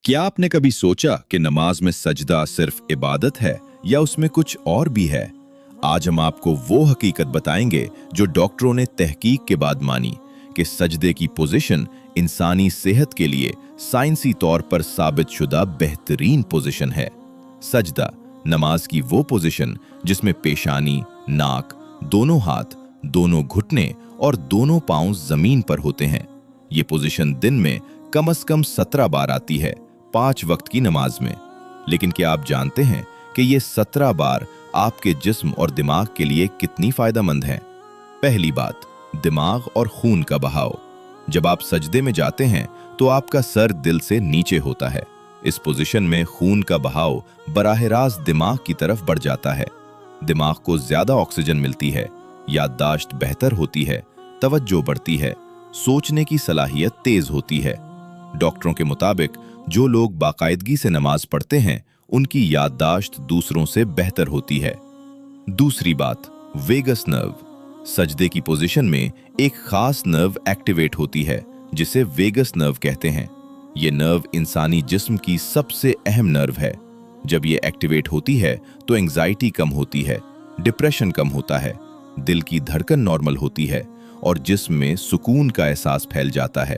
क्या आपने कभी सोचा कि नमाज में सजदा सिर्फ इबादत है या उसमें कुछ और भी है? आज हम आपको वो हकीकत बताएंगे जो डॉक्टरों ने तहकीक के बाद मानी कि सजदे की पोजीशन इंसानी सेहत के लिए साइंसी तौर पर साबित शुदा बेहतरीन पोजीशन है। सजदा नमाज की वो पोजीशन जिसमें पेशानी, नाक, दोनों हाथ, दोनों घुटने और दोनों पांव जमीन पर होते हैं। ये पोजीशन दिन में कम से कम 17 बार आती है 5 वक्त की नमाज में। लेकिन क्या आप जानते हैं कि ये 17 बार आपके जिस्म और दिमाग के लिए कितनी फायदेमंद हैं? पहली बात, दिमाग और खून का बहाव। जब आप सजदे में जाते हैं तो आपका सर दिल से नीचे होता है। इस पोजीशन में खून का बहाव बराह रास्त दिमाग की तरफ बढ़ जाता है। दिमाग को ज्यादा ऑक्सीजन मिलती है, याददाश्त बेहतर होती है, तवज्जो बढ़ती है, सोचने की सलाहियत तेज होती है। डॉक्टरों के मुताबिक जो लोग बाकायदगी से नमाज पढ़ते हैं उनकी याददाश्त दूसरों से बेहतर होती है। दूसरी बात, वेगस नर्व। सजदे की पोजीशन में एक खास नर्व एक्टिवेट होती है जिसे वेगस नर्व कहते हैं। ये नर्व इंसानी जिस्म की सबसे अहम नर्व है। जब ये एक्टिवेट होती है तो एंजाइटी कम होती है, डिप्रेशन कम होता है, दिल की धड़कन नॉर्मल होती है और जिस्म में सुकून का एहसास फैल जाता है।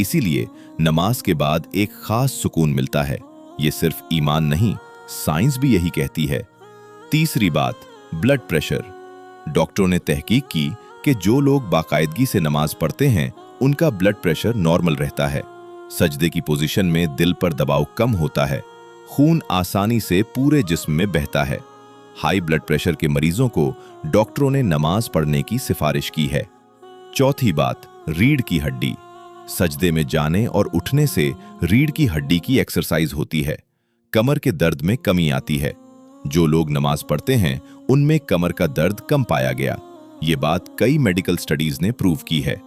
इसीलिए नमाज के बाद एक खास सुकून मिलता है। ये सिर्फ ईमान नहीं, साइंस भी यही कहती है। तीसरी बात, ब्लड प्रेशर। डॉक्टरों ने तहकीक की कि जो लोग बाकायदगी से नमाज पढ़ते हैं उनका ब्लड प्रेशर नॉर्मल रहता है। सजदे की पोजीशन में दिल पर दबाव कम होता है, खून आसानी से पूरे जिस्म में बहता है। हाई ब्लड प्रेशर के मरीजों को डॉक्टरों ने नमाज पढ़ने की सिफारिश की है। चौथी बात, रीढ़ की हड्डी। सजदे में जाने और उठने से रीढ़ की हड्डी की एक्सरसाइज होती है, कमर के दर्द में कमी आती है। जो लोग नमाज पढ़ते हैं उनमें कमर का दर्द कम पाया गया। ये बात कई मेडिकल स्टडीज ने प्रूव की है।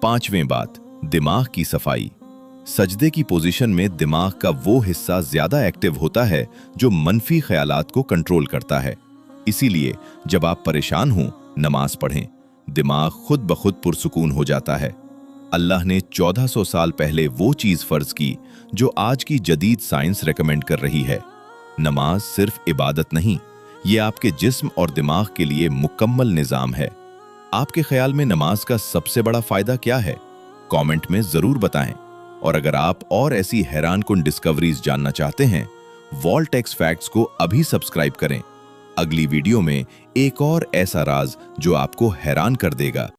पांचवें बात, दिमाग की सफाई। सजदे की पोजीशन में दिमाग का वो हिस्सा ज्यादा एक्टिव होता है जो मनफी ख्यालात को कंट्रोल करता है। इसीलिए जब आप परेशान हों, नमाज पढ़ें, दिमाग खुद ब खुद पुरसुकून हो जाता है। अल्लाह ने 1400 साल पहले वो चीज फर्ज की जो आज की जदीद साइंस रेकमेंड कर रही है। नमाज सिर्फ इबादत नहीं, ये आपके जिस्म और दिमाग के लिए मुकम्मल निजाम है। आपके ख्याल में नमाज का सबसे बड़ा फायदा क्या है? कमेंट में जरूर बताएं। और अगर आप और ऐसी हैरानकुन डिस्कवरीज जानना चाहते हैं, वॉल्ट एक्स फैक्ट्स को अभी सब्सक्राइब करें। अगली वीडियो में एक और ऐसा राज जो आपको हैरान कर देगा।